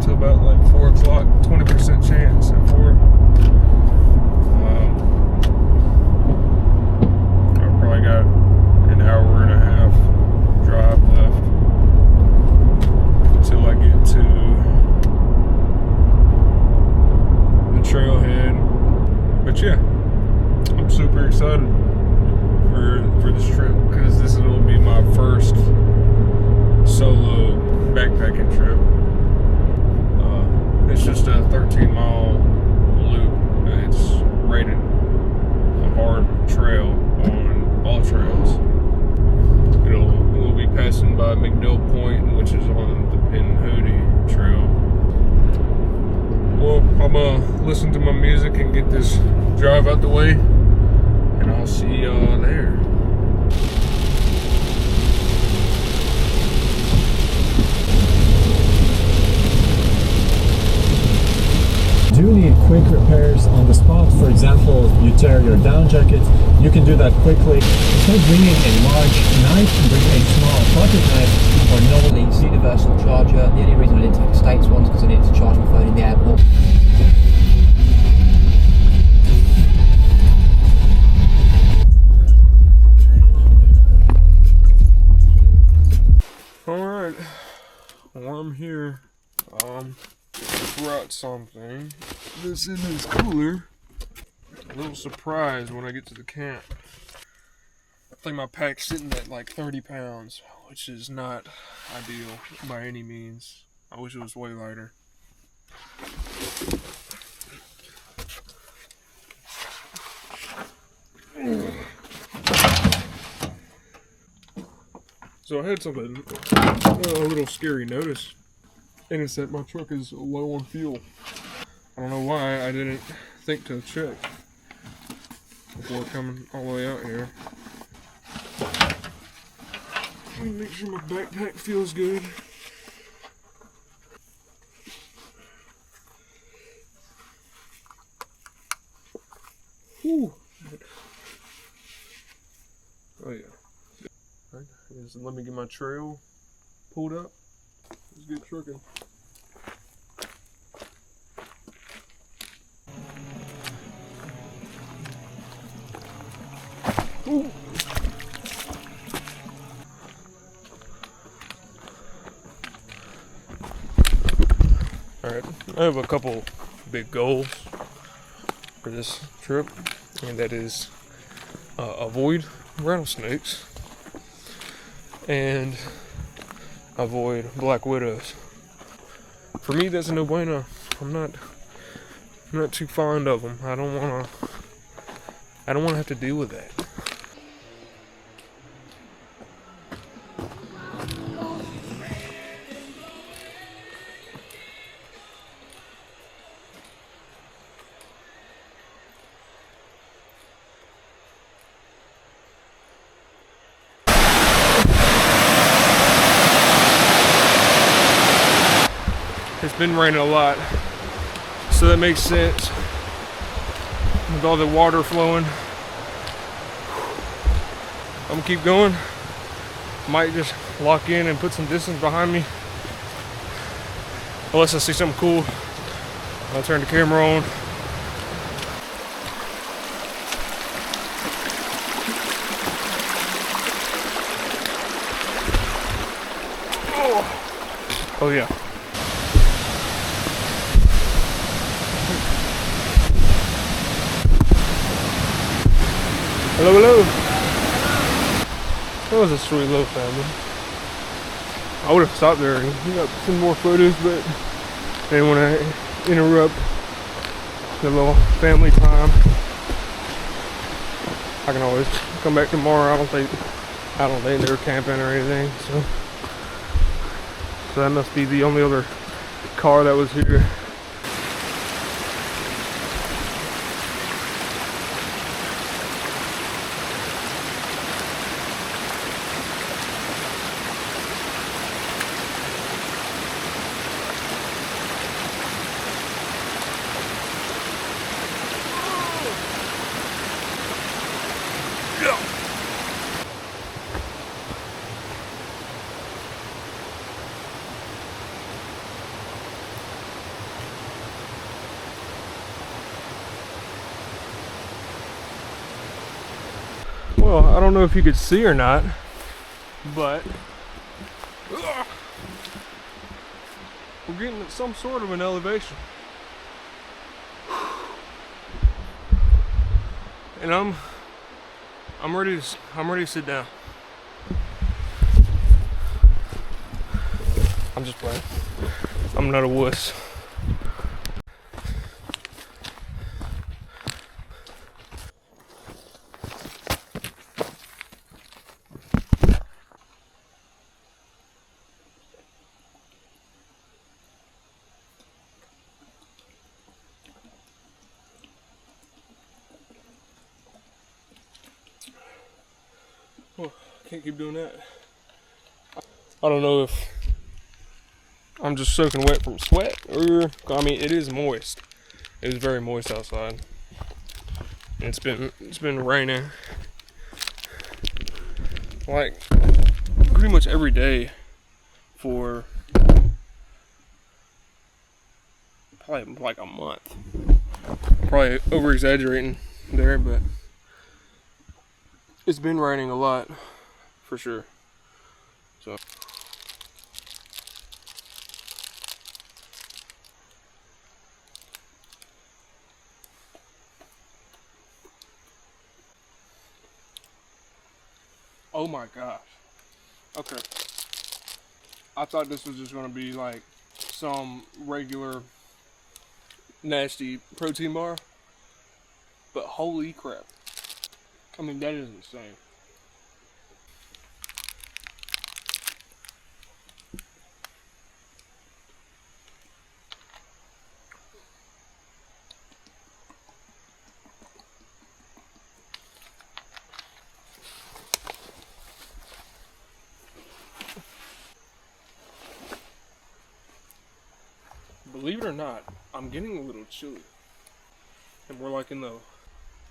till about like 4 o'clock, 20% chance at 4. I've probably got an hour and a half drive left until I get to the trailhead. But yeah, I'm super excited for this trip because this will be my first solo backpacking trip. It's just a 13-mile loop. It's rated a hard trail on all trails. We'll be passing by McDill Point, which is on the Pinhoti Trail. Well, I'm gonna listen to my music and get this drive out the way, and I'll see y'all there. Do need quick repairs on the spot. For example, you tear your down jacket, you can do that quickly. Instead of bringing a large knife, bring a small pocket knife or no universal charger. The only reason I didn't take a States one is because I needed to charge my phone in the airport. Alright, well, I'm here. Brought something that's in this cooler. A little surprised when I get to the camp. I think my pack's sitting at like 30 pounds, which is not ideal by any means. I wish it was way lighter. So I had something, a little scary notice. And it's that my truck is low on fuel. I don't know why I didn't think to check before coming all the way out here. Let me make sure my backpack feels good. Whew. Oh yeah. All right, let me get my trail pulled up. Let's get trucking. Ooh. Alright, I have a couple big goals for this trip, and that is avoid rattlesnakes and avoid black widows. For me, that's a no-brainer. I'm not too fond of them. I don't wanna have to deal with that. It's been raining a lot, so that makes sense with all the water flowing. I'm gonna keep going. Might just lock in and put some distance behind me, unless I see something cool. I'll turn the camera on. Oh yeah. Hello, hello. That was a sweet little family. I would have stopped there and got some more photos, but I didn't want to interrupt the little family time. I can always come back tomorrow. I don't think they were camping or anything, so that must be the only other car that was here. Well, I don't know if you could see or not, but we're getting at some sort of an elevation. And I'm ready to sit down. I'm just playing. I'm not a wuss. Well, can't keep doing that. I don't know if I'm just soaking wet from sweat, or I mean, it is moist. It is very moist outside. And it's been raining like pretty much every day for probably like a month. Probably over exaggerating there, but it's been raining a lot for sure. So oh my gosh. Okay. I thought this was just gonna be like some regular nasty protein bar, but holy crap. I mean, that is insane. Believe it or not, I'm getting a little chilly. And we're like in the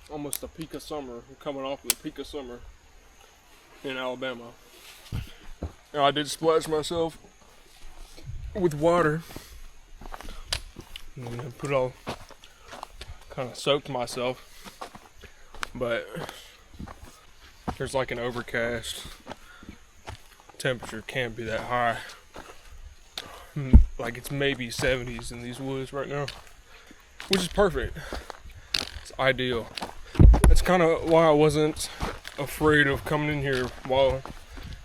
almost the peak of summer. We're coming off of the peak of summer in Alabama. Now, I did splash myself with water. And put all kind of soaked myself. But there's like an overcast. Temperature can't be that high. Like it's maybe 70s in these woods right now, which is perfect. It's ideal. That's kind of why I wasn't afraid of coming in here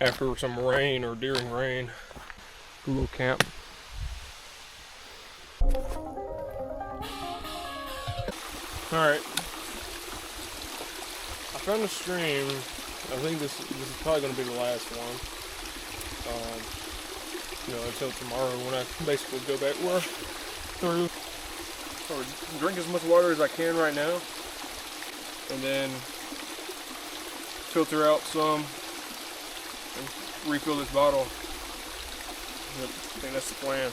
after some rain or during rain. A little camp. Alright. I found a stream. I think this is probably going to be the last one. Until tomorrow when I basically go back through or drink as much water as I can right now, and then filter out some and refill this bottle. I think that's the plan.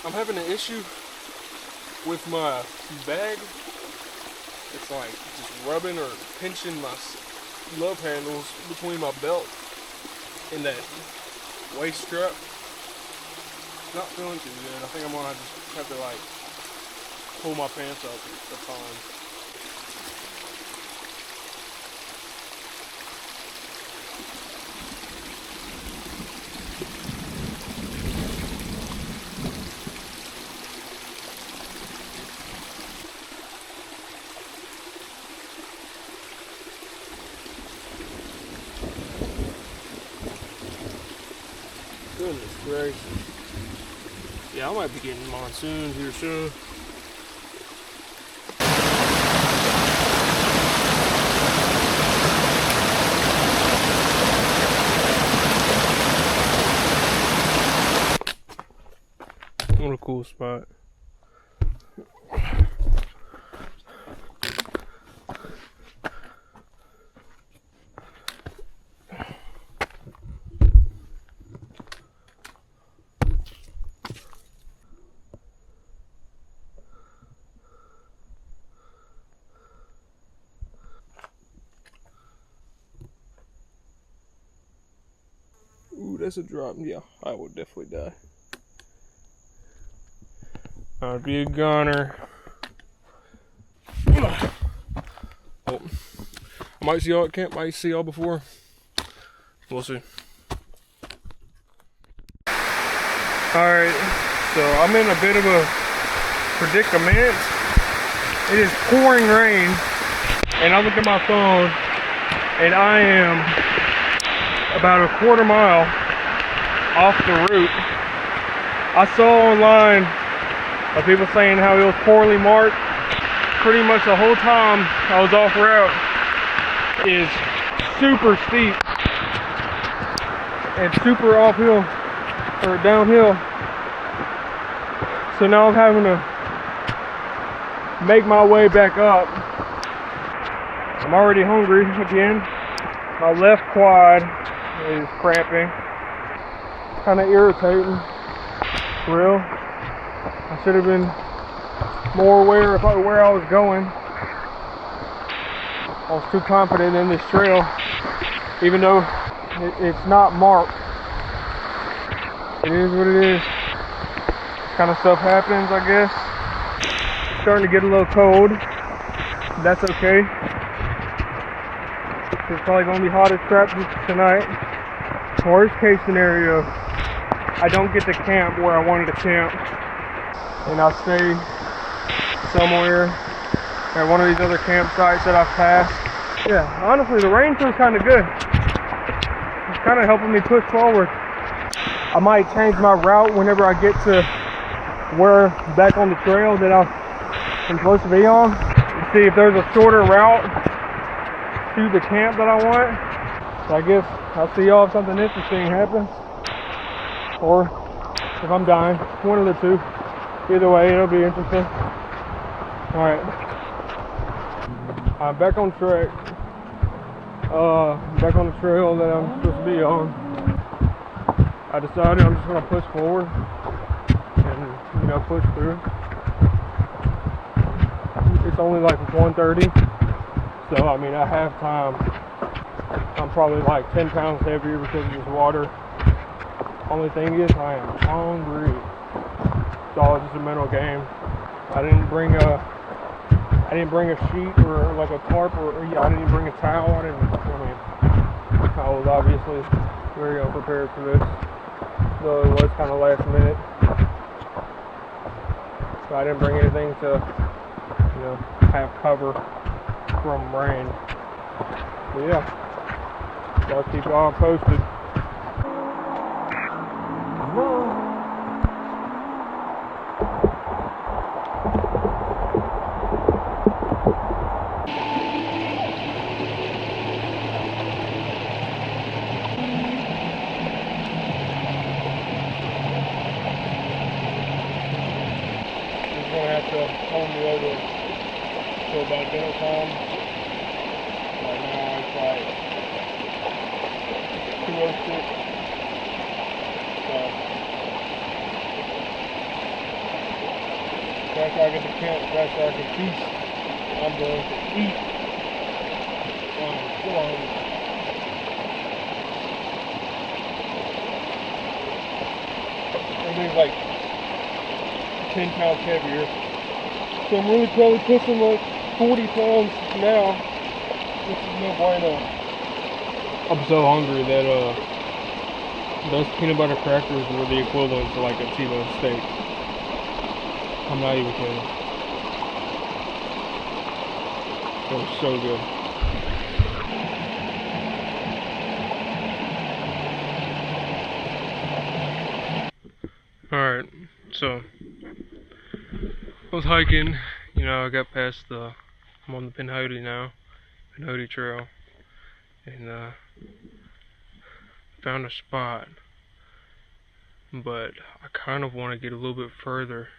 I'm having an issue with my bag. It's like just rubbing or pinching my love handles between my belt and that waist strap. Not feeling too good. I think I'm gonna just have to like pull my pants up a time. Goodness gracious. Yeah, I might be getting monsoons here soon. What a cool spot. that's a drop. Yeah, I would definitely die. I'd be a goner. Oh, I might see y'all at camp. Might see y'all before. We'll see. Alright, so I'm in a bit of a predicament. It is pouring rain, and I look at my phone, and I am about a quarter mile off the route. I saw online of people saying how it was poorly marked. Pretty much the whole time I was off route is super steep and super uphill or downhill. So now I'm having to make my way back up. I'm already hungry again. My left quad is cramping. Kind of irritating. For real. I should have been more aware of where I was going. I was too confident in this trail, even though it's not marked. It is what it is. Kind of stuff happens, I guess. It's starting to get a little cold. That's okay. It's probably gonna be hot as crap tonight. Worst case scenario, I don't get to camp where I wanted to camp, and I'll stay somewhere at one of these other campsites that I've passed. Yeah, honestly, the rain feels kind of good. It's kind of helping me push forward. I might change my route whenever I get to where back on the trail that I'm supposed to be on. See if there's a shorter route to the camp that I want. So I guess I'll see y'all if something interesting happens, or if I'm dying. One of the two. Either way, it'll be interesting. Alright. I'm back on track. Back on the trail that I'm supposed to be on. I decided I'm just gonna push forward and, you know, push through. It's only like 1:30, so I mean I have time. I'm probably like 10 pounds heavier because of this water. Only thing is I am hungry. It's all just a mental game. I didn't bring a sheet or like a tarp, or I didn't even bring a towel. I was obviously very unprepared for this, though it was kind of last minute. So I didn't bring anything to, you know, have cover from rain. But yeah, I'll keep y'all posted. Hold me over till about dinner time. Right now it's like 2:06. So after I get to camp, after I can feast, I'm going to eat. I'm so hungry. Everything's like 10 pounds heavier. So I'm really probably pushing like 40 pounds now, which is no bueno. I'm so hungry that those peanut butter crackers were the equivalent to like a T-bone steak. I'm not even kidding. It was so good. Alright, so I was hiking, you know, I got past I'm on the Pinhoti now, Pinhoti Trail, and found a spot, but I kind of want to get a little bit further.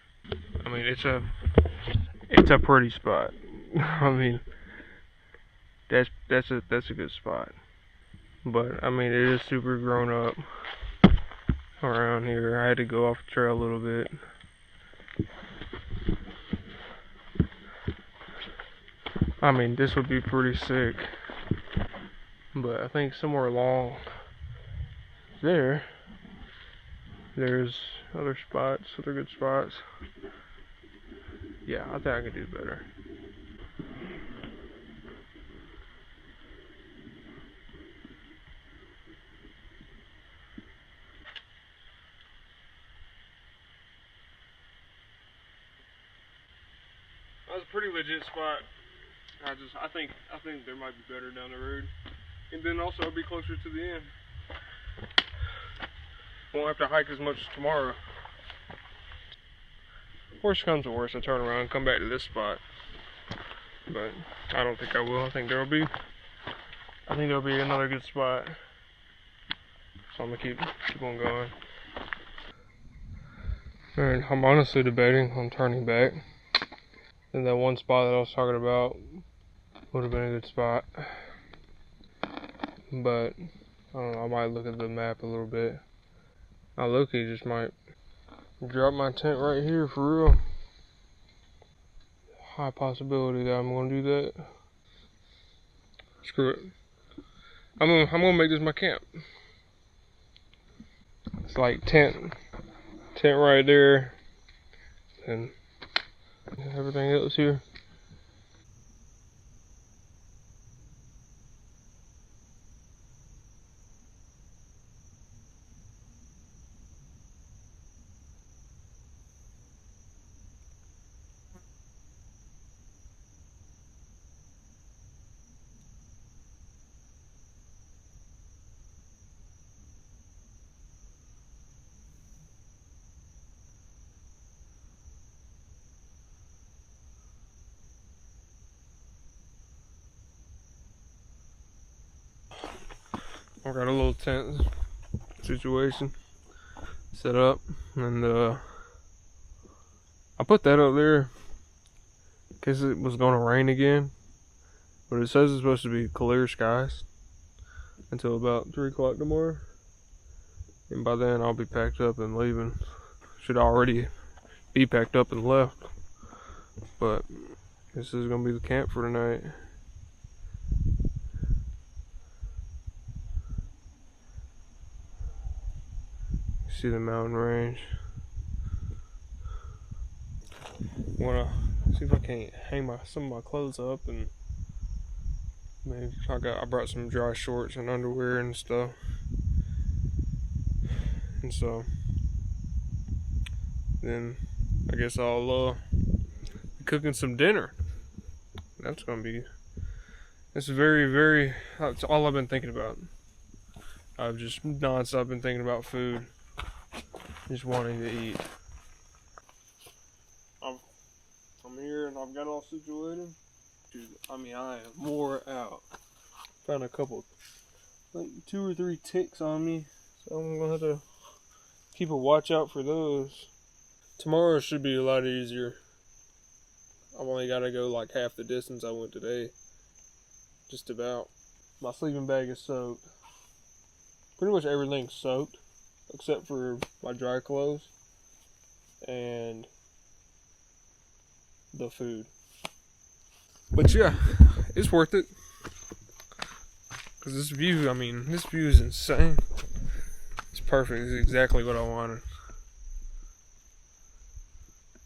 I mean, it's a pretty spot. I mean, that's a good spot, but I mean, it is super grown up around here. I had to go off the trail a little bit. I mean, this would be pretty sick, but I think somewhere along there There's other spots, other good spots. Yeah, I think I could do better. That was a pretty legit spot. I think there might be better down the road, and then also it'll be closer to the end. Won't have to hike as much tomorrow. Worst comes to worst, I turn around and come back to this spot. But I don't think I will. I think there'll be another good spot. So I'm gonna keep on going. Alright, I'm honestly debating on turning back. And that one spot that I was talking about would have been a good spot. But I don't know, I might look at the map a little bit. I low-key just might drop my tent right here for real. High possibility that I'm gonna do that. Screw it. I'm gonna make this my camp. It's like tent right there, and everything else here. I got a little tent situation set up, and I put that up there in case it was gonna rain again. But it says it's supposed to be clear skies until about 3 o'clock tomorrow, and by then I'll be packed up and leaving. Should already be packed up and left, but this is gonna be the camp for tonight. See the mountain range. Wanna see if I can't hang some of my clothes up, and maybe I brought some dry shorts and underwear and stuff, and so then I guess I'll be cooking some dinner. That's that's all I've been thinking about. I've just non-stop been thinking about food. Just wanting to eat. I'm here and I've got all situated. Dude, I mean, I am wore out. Found a couple, like 2 or 3 ticks on me, so I'm gonna have to keep a watch out for those. Tomorrow should be a lot easier. I've only got to go like half the distance I went today. Just about. My sleeping bag is soaked. Pretty much everything's soaked, except for my dry clothes and the food. But yeah, it's worth it. Because this view is insane. It's perfect. It's exactly what I wanted.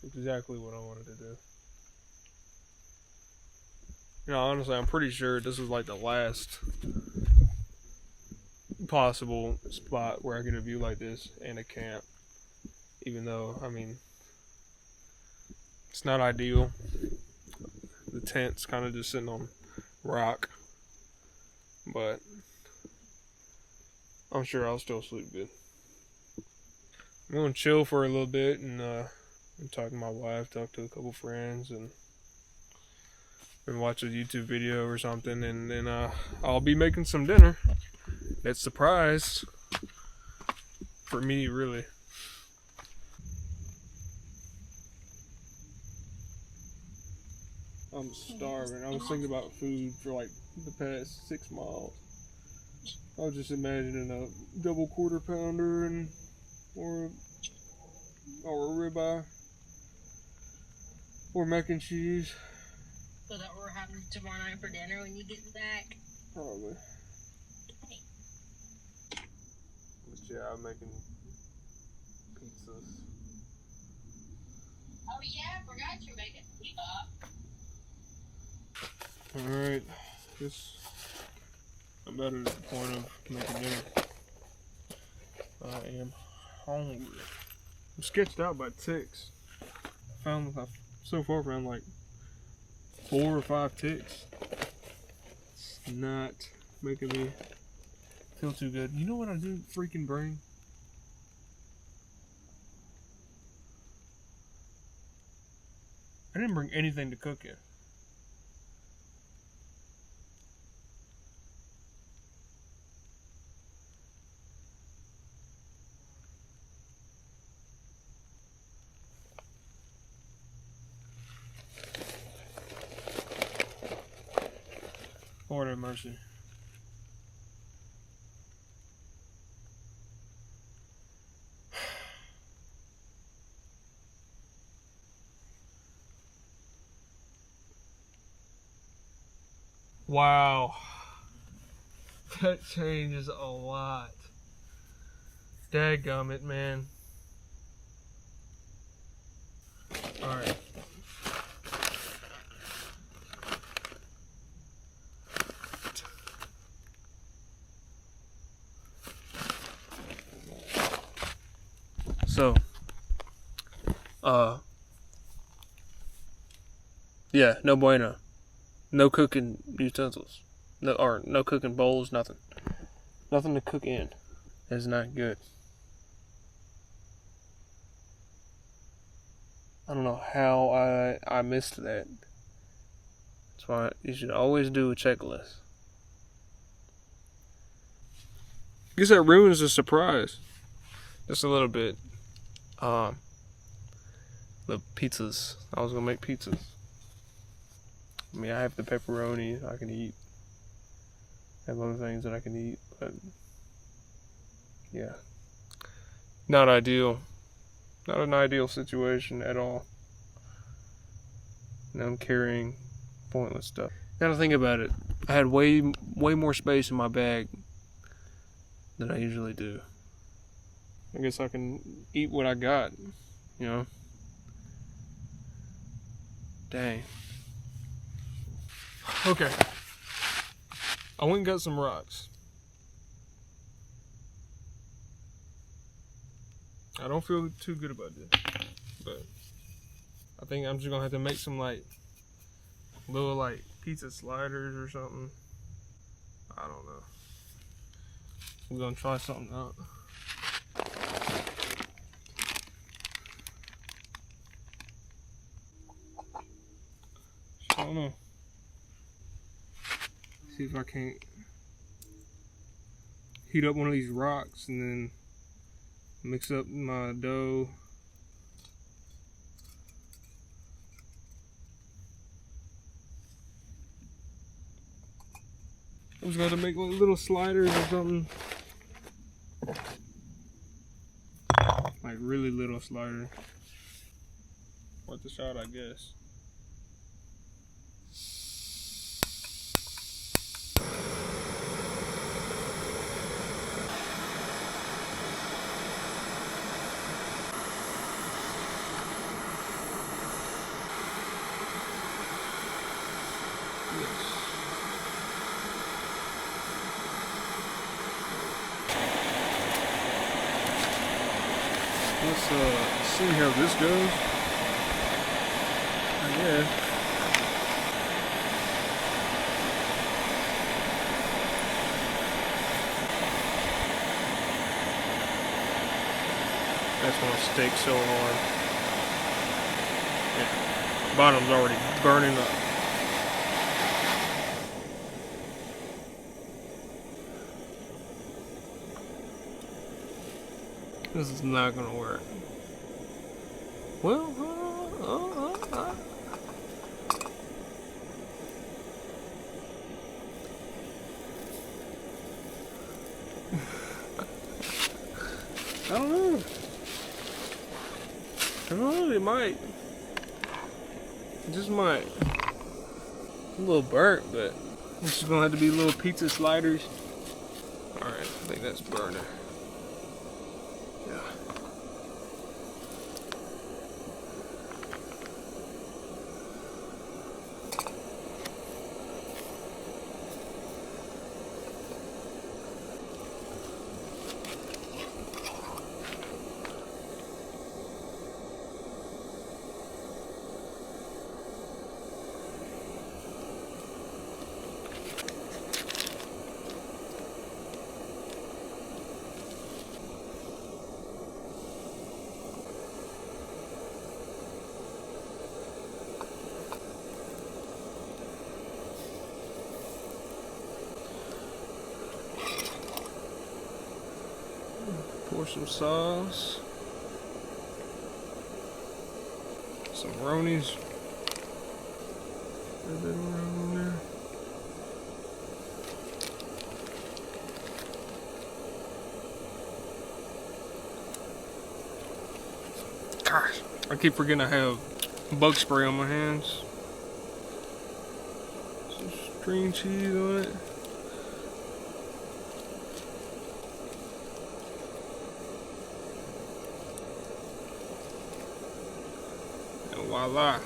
Exactly what I wanted to do. You know, honestly, I'm pretty sure this is like the last possible spot where I get a view like this and a camp. Even though, I mean, it's not ideal. The tent's kind of just sitting on rock. But I'm sure I'll still sleep good. I'm going to chill for a little bit and talk to my wife, talk to a couple friends, and watch a YouTube video or something, and then I'll be making some dinner. That's a surprise for me, really. I'm starving. I was thinking about food for like the past 6 miles. I was just imagining a double quarter pounder or a ribeye or mac and cheese. So that we're having tomorrow night for dinner when you get back? Probably. Okay. But yeah, I'm making pizzas. Oh yeah, I forgot you're making pizza. Alright, I'm about at the point of making dinner. I am hungry. I'm sketched out by ticks. I've so far found like 4 or 5 ticks. It's not making me feel too good. You know what I didn't freaking bring? I didn't bring anything to cook in. Lord have mercy. Wow. That changes a lot. Dadgummit, man. Alright. So, yeah, no bueno. No cooking utensils. No cooking bowls, nothing. Nothing to cook in. It's not good. I don't know how I missed that. That's why you should always do a checklist. I guess that ruins the surprise. Just a little bit. The pizzas. I was gonna make pizzas. I mean, I have the pepperoni I can eat. I have other things that I can eat, but yeah, not ideal. Not an ideal situation at all. And I'm carrying pointless stuff. Now to think about it, I had way more space in my bag than I usually do. I guess I can eat what I got, you know. Dang. Okay. I went and got some rocks. I don't feel too good about this, but I think I'm just gonna have to make some like little pizza sliders or something. I don't know. We're gonna try something out. I don't know. See if I can't heat up one of these rocks and then mix up my dough. I was going to make like little sliders or something. Like really little slider. Worth a shot, I guess. Let's see how this goes. I guess. That's gonna stick so hard. Yeah. Bottom's already burning up. This is not gonna work. Well, I don't know. I don't know, it might. It just might. A little burnt, but it's just gonna have to be little pizza sliders. Alright, I think that's burning. Yeah. Pour some sauce. Some Ronies. Spread that around on there. Gosh, I keep forgetting I have bug spray on my hands. Some string cheese on it. And voila.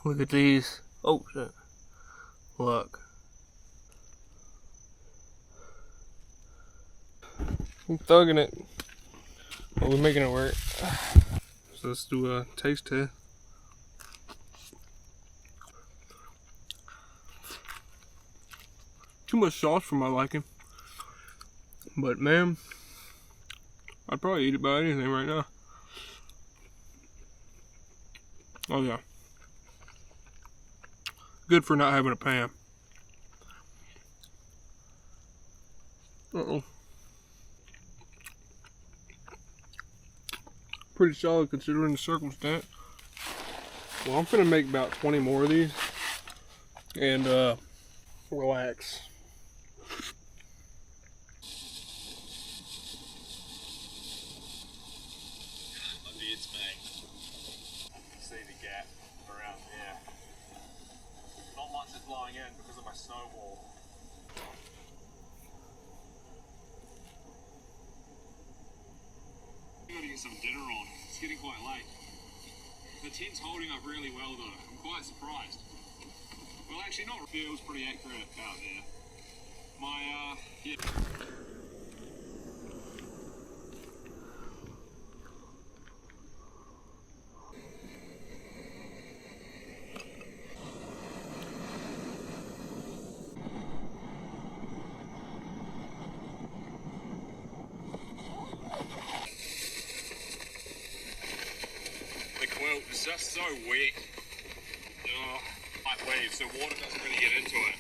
Look at these. Oh shit. Look. I'm thugging it. Well, we're making it work. So let's do a taste test. Too much sauce for my liking. But man, I'd probably eat it by anything right now. Oh yeah. Good for not having a pan. Uh-oh. Pretty solid considering the circumstance. Well, I'm gonna make about 20 more of these and relax. My beard's mate. See the gap around there. Not much is blowing in because of my snow wall. I'm gonna get some dinner on. It's getting quite late. The tent's holding up really well though. I'm quite surprised. Well, actually not. Feels pretty accurate out there. My yeah. The quilt is just so wet. Hot waves, so water doesn't really get into it.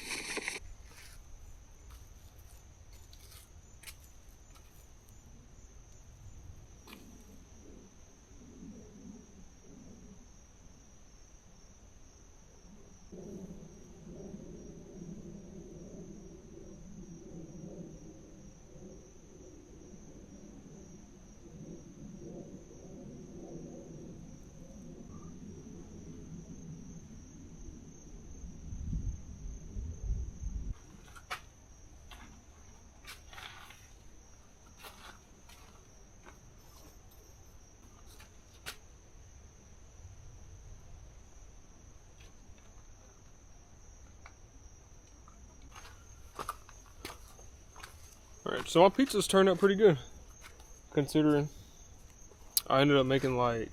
Alright, so my pizzas turned out pretty good. Considering I ended up making like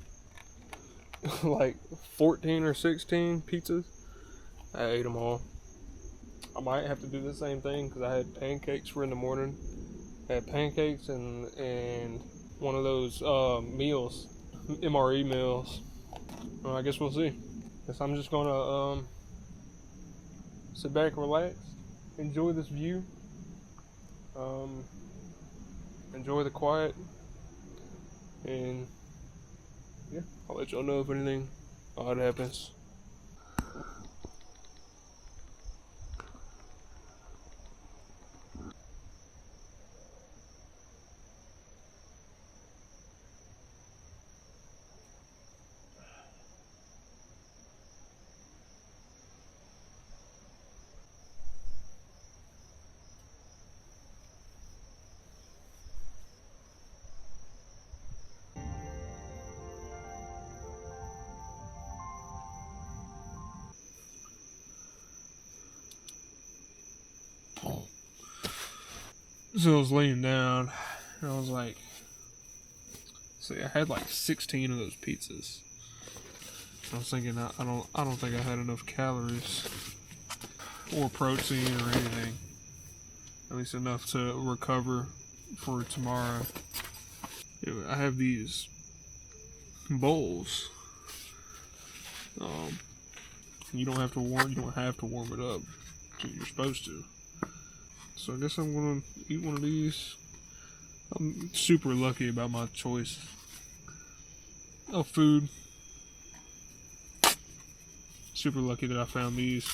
14 or 16 pizzas. I ate them all. I might have to do the same thing because I had pancakes for in the morning. I had pancakes and one of those meals, MRE meals. Well, I guess we'll see. Guess I'm just gonna sit back, relax, enjoy this view. Enjoy the quiet, and yeah, I'll let y'all know if anything odd happens. So I was laying down, and I was like, see, I had like 16 of those pizzas. I was thinking, I don't think I had enough calories or protein or anything. At least enough to recover for tomorrow. Anyway, I have these bowls. You don't have to warm it up. You're supposed to. So I guess I'm gonna eat one of these. I'm super lucky about my choice of food. Super lucky that I found these.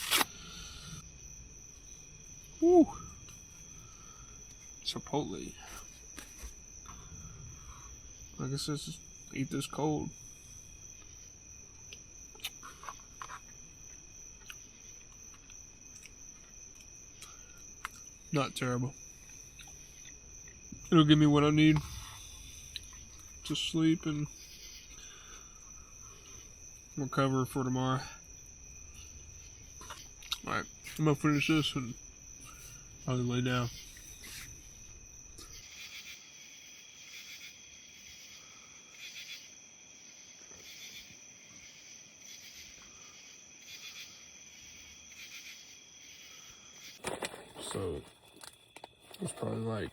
Woo! Chipotle. I guess let's just eat this cold. Not terrible. It'll give me what I need to sleep and recover for tomorrow. Alright, I'm gonna finish this and I'll lay down. So it's probably like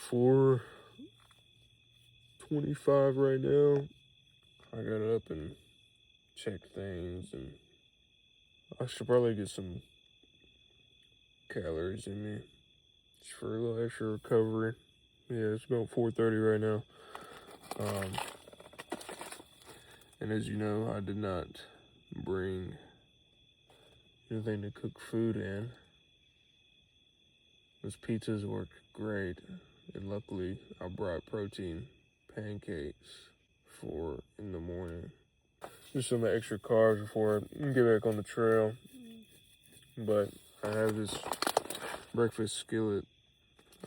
4:25 right now. I got up and checked things, and I should probably get some calories in me just for a little extra recovery. Yeah, it's about 4:30 right now. And as you know, I did not bring anything to cook food in. Those pizzas work great, and luckily I brought protein pancakes for in the morning. Just some extra carbs before I get back on the trail. But I have this breakfast skillet.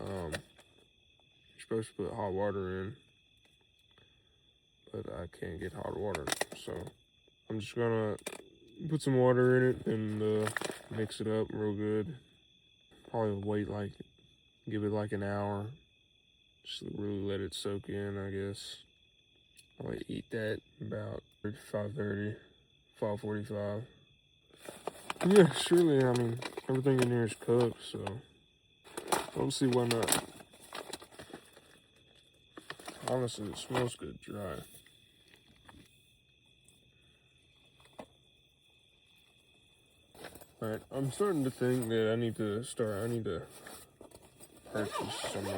You're supposed to put hot water in, but I can't get hot water, so I'm just gonna put some water in it and mix it up real good. Probably wait give it like an hour. Just really let it soak in, I guess. I'll eat that about 5:30, 5:45. Yeah, surely, I mean, everything in here is cooked, so I don't see why not. Honestly, it smells good dry. Alright, I'm starting to think that I need to purchase some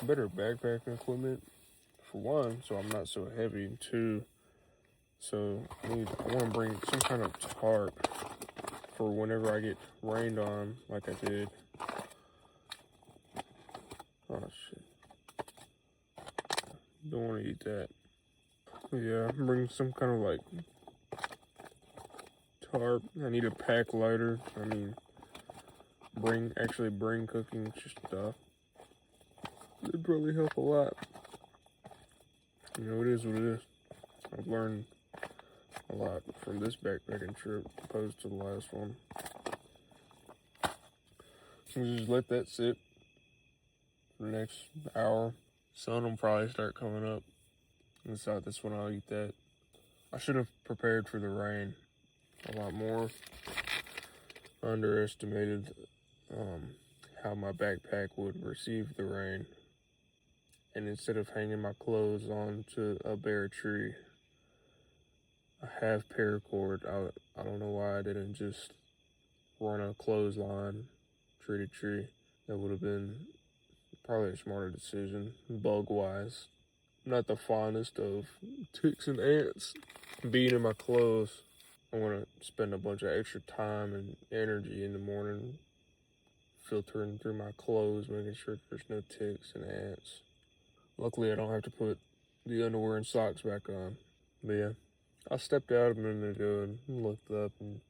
better backpacking equipment. For one, so I'm not so heavy. Two, so I want to bring some kind of tarp for whenever I get rained on, like I did. Oh shit! Don't want to eat that. But yeah, bring some kind of like tarp. I need a pack lighter. I mean, bring cooking stuff. It'd probably help a lot. You know, it is what it is. I've learned a lot from this backpacking trip opposed to the last one. So just let that sit for the next hour. Sun will probably start coming up. And so that's when I'll eat that. I should have prepared for the rain a lot more. I underestimated how my backpack would receive the rain. And instead of hanging my clothes onto a bare tree, I have paracord. I don't know why I didn't just run a clothesline tree to tree. That would have been probably a smarter decision, bug-wise. Not the fondest of ticks and ants being in my clothes. I want to spend a bunch of extra time and energy in the morning filtering through my clothes, making sure there's no ticks and ants. Luckily, I don't have to put the underwear and socks back on. But yeah, I stepped out a minute ago and looked up and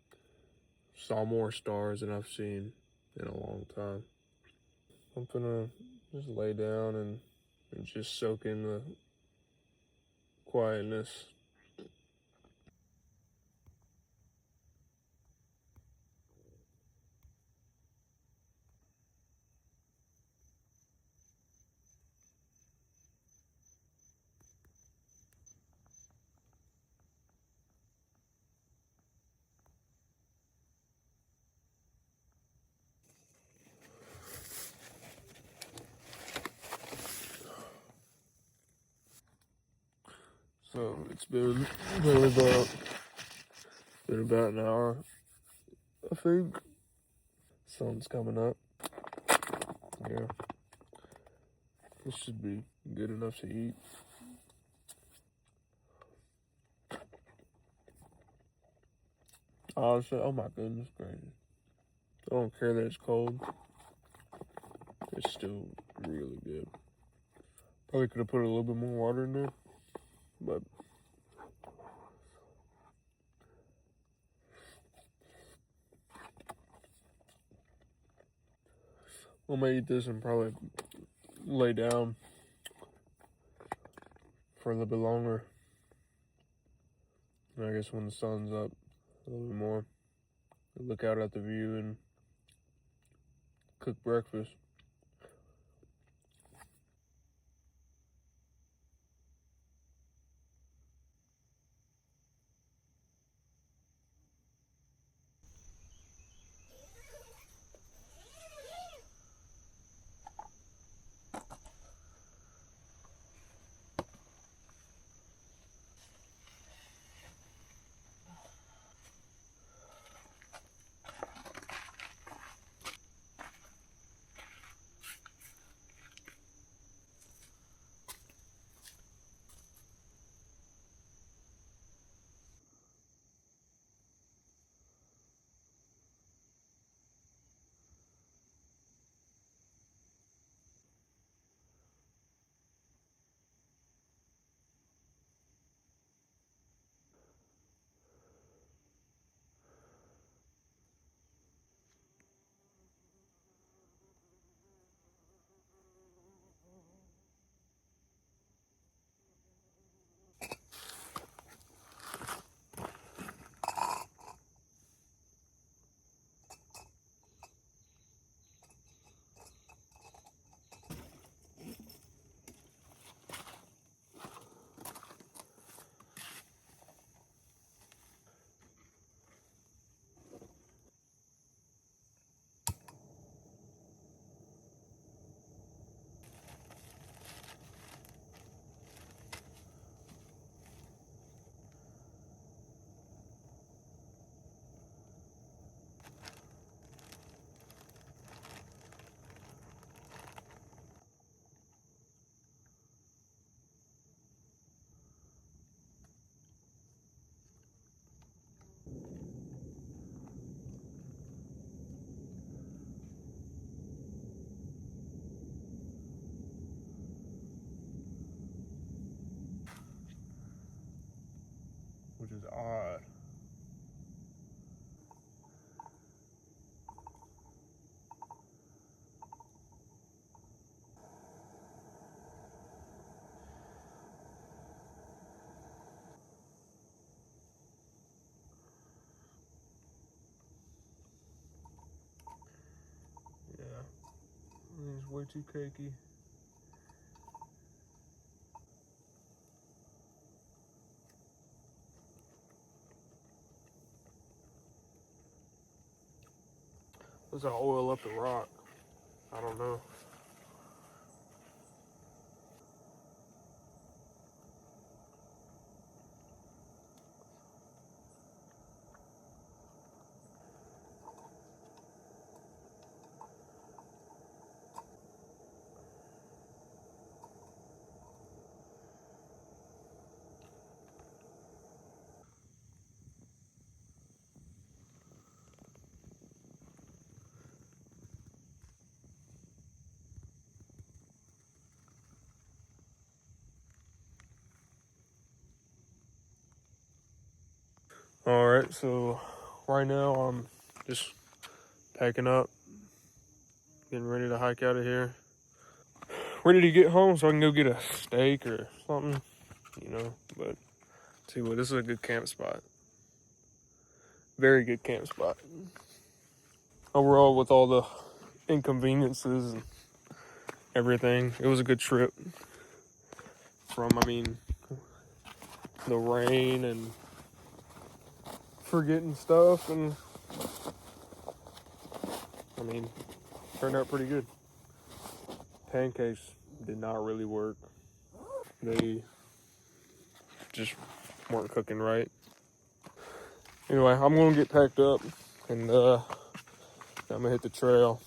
saw more stars than I've seen in a long time. I'm gonna just lay down and just soak in the quietness. So it's been about Been about an hour, I think. Sun's coming up. Yeah. This should be good enough to eat. Honestly, oh my goodness gracious. I don't care that it's cold. It's still really good. Probably could have put a little bit more water in there, but I'm gonna eat this and probably lay down for a little bit longer. And I guess when the sun's up a little bit more, look out at the view and cook breakfast. Which is odd. Yeah, it's way too cakey. Does I oil up the rock? I don't know. All right, so right now I'm just packing up, getting ready to hike out of here. Ready to get home so I can go get a steak or something, you know. But see what, this is a good camp spot. Very good camp spot. Overall, with all the inconveniences and everything, it was a good trip. I mean, the rain and forgetting stuff, and I mean, turned out pretty good. Pancakes did not really work. They just weren't cooking right. Anyway, I'm gonna get packed up and I'm gonna hit the trail.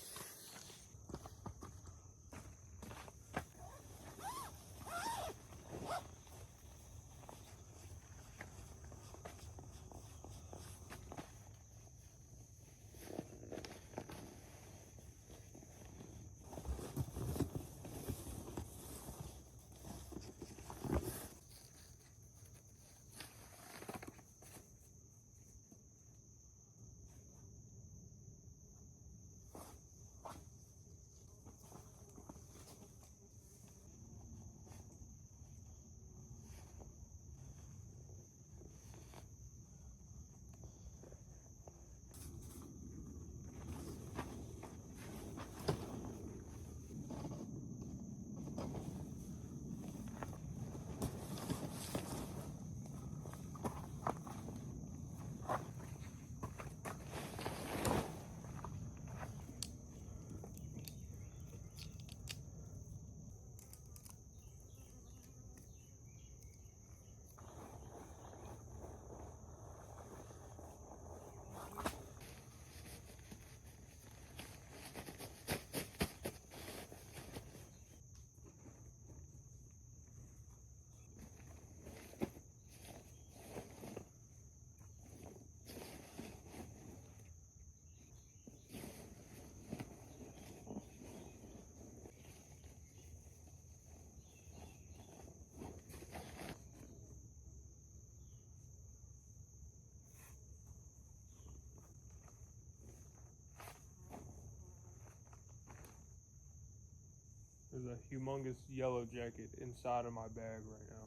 There's a humongous yellow jacket inside of my bag right now.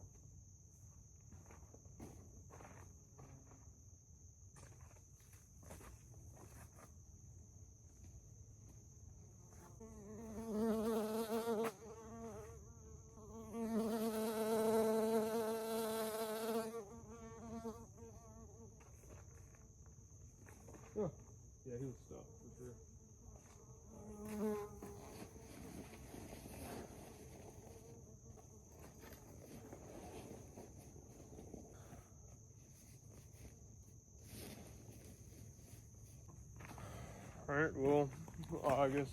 Oh, yeah, he was stuck for sure. Alright, well, I guess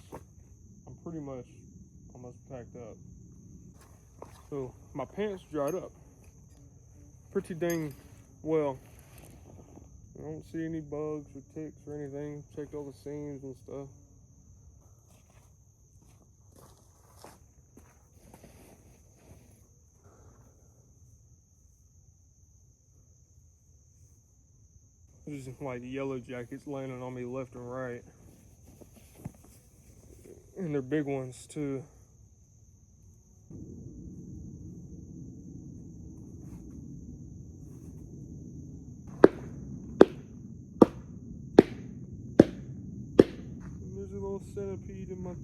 I'm pretty much almost packed up. So, my pants dried up pretty dang well. I don't see any bugs or ticks or anything. Checked all the seams and stuff. There's like yellow jackets landing on me left and right. And they're big ones too. And there's a little centipede in there.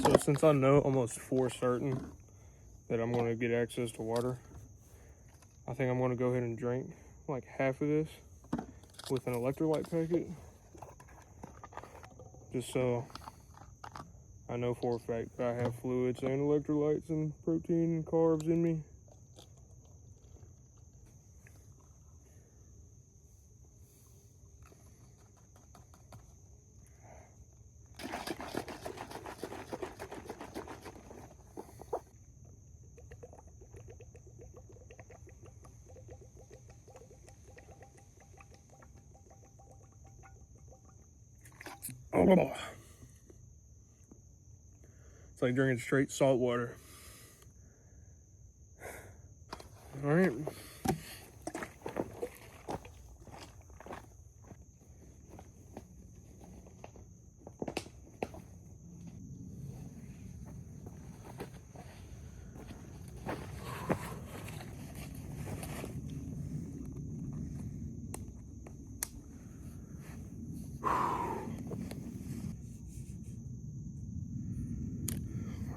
So since I know almost for certain that I'm going to get access to water, I think I'm going to go ahead and drink like half of this with an electrolyte packet. Just so I know for a fact that I have fluids and electrolytes and protein and carbs in me. Oh. It's like drinking straight salt water. All right.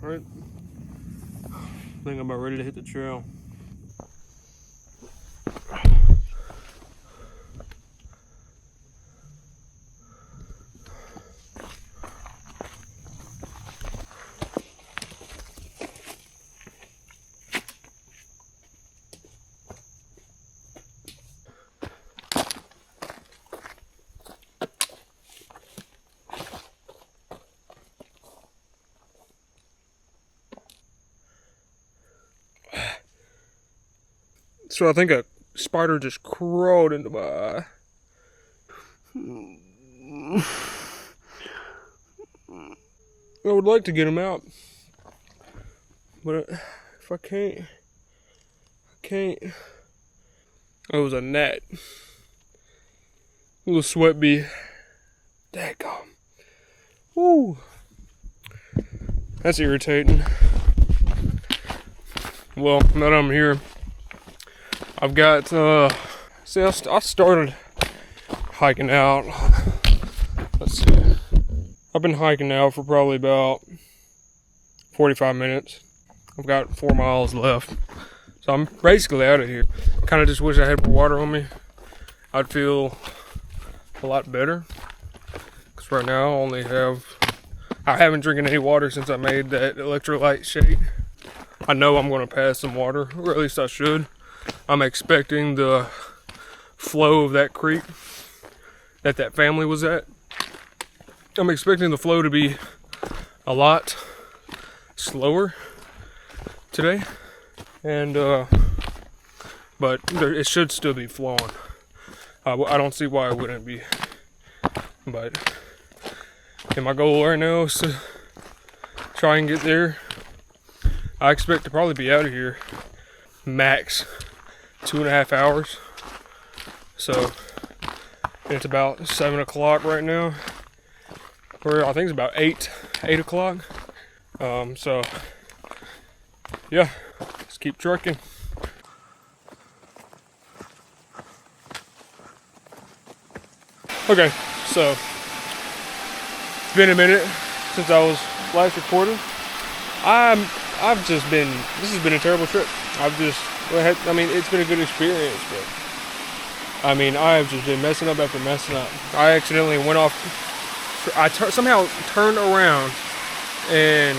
right? I think I'm about ready to hit the trail. So I think a spider just crawled into my eye. I would like to get him out, but if I can't, I can't. Oh, it was a gnat. A little sweat bee. Dadgum. Woo. That's irritating. Well, now that I'm here, I've got, see, I started hiking out. Let's see. I've been hiking now for probably about 45 minutes. I've got 4 miles left. So I'm basically out of here. Kind of just wish I had more water on me. I'd feel a lot better. Because right now I haven't drinking any water since I made that electrolyte shake. I know I'm going to pass some water, or at least I should. I'm expecting the flow of that creek that family was at. I'm expecting the flow to be a lot slower today, and but it should still be flowing. I don't see why it wouldn't be. But my goal right now is to try and get there. I expect to probably be out of here max 2.5 hours. So it's about 7 o'clock right now. Or I think it's about 8 o'clock. So yeah, let's keep trucking. Okay, so it's been a minute since I was last recording. This has been a terrible trip. It's been a good experience, but I mean, I have just been messing up after messing up. I accidentally went off. Somehow turned around and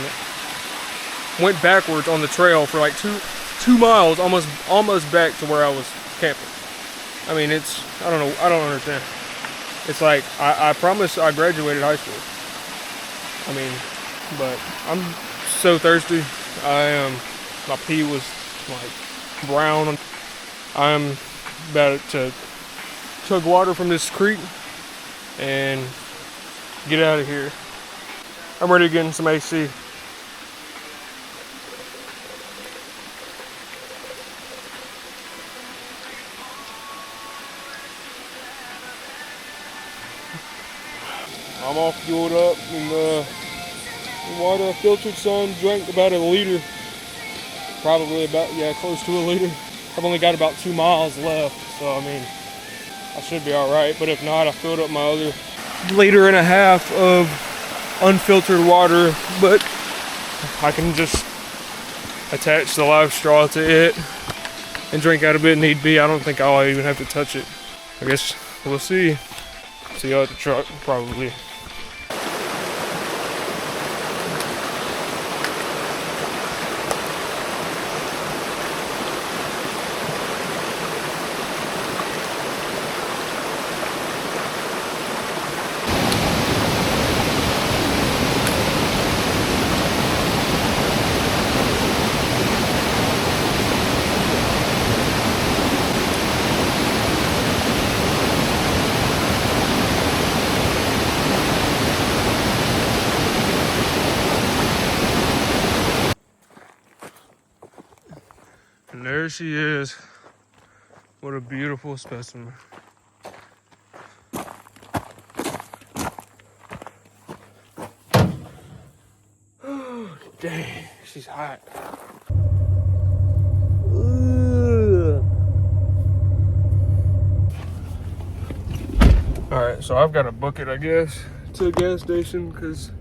went backwards on the trail for like two miles, almost back to where I was camping. I mean, I don't understand. It's like, I promise I graduated high school. I mean, but I'm so thirsty. My pee was like brown. I'm about to chug water from this creek and get out of here. I'm ready to get in some AC. I'm all fueled up, and the water I filtered some, drank about a liter. Probably about, close to a liter. I've only got about 2 miles left, so I mean, I should be alright. But if not, I filled up my other 1.5 liters of unfiltered water, but I can just attach the live straw to it and drink out of it need be. I don't think I'll even have to touch it. I guess we'll see. See you at the truck, probably. And there she is. What a beautiful specimen. Oh, dang, she's hot. Alright, so I've got to book it, I guess, to a gas station because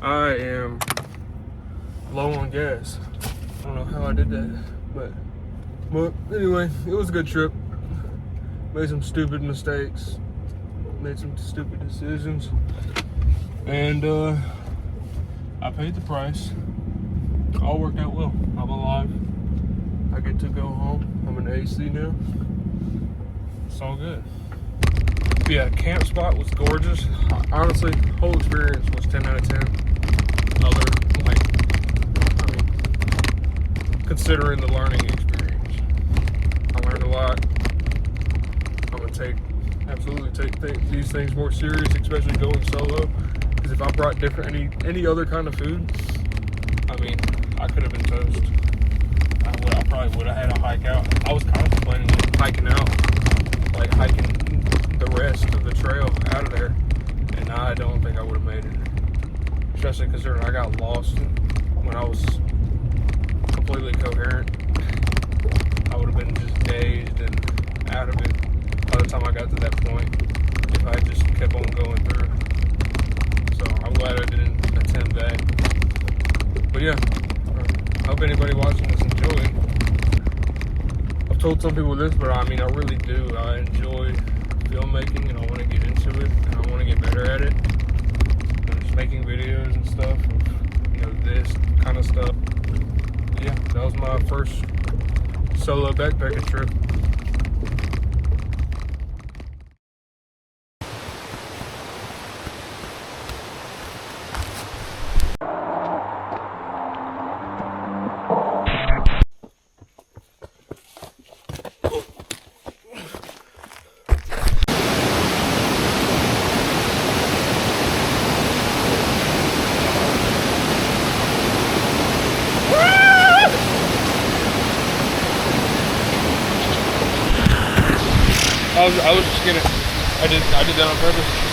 I am low on gas. I don't know how I did that, but anyway, it was a good trip. Made some stupid mistakes, made some stupid decisions, and I paid the price. All worked out well. I'm alive. I get to go home. I'm in AC now. It's all good. But yeah, camp spot was gorgeous. Honestly, whole experience was 10 out of 10. Considering the learning experience, I learned a lot. I'm gonna absolutely take these things more serious, especially going solo. Because if I brought any other kind of food, I mean, I could have been toast. I probably would have had a hike out. I was contemplating hiking out, like hiking the rest of the trail out of there, and I don't think I would have made it. Especially considering I got lost when I was completely coherent. I would have been just dazed and out of it by the time I got to that point if I just kept on going through. So I'm glad I didn't attempt that. But yeah, I hope anybody watching this enjoyed. I've told some people this, but I mean, I really do. I enjoy filmmaking and I want to get into it and I want to get better at it. And just making videos and stuff of, this kind of stuff. Yeah, that was my first solo backpacking trip. I was just gonna, I did that on purpose.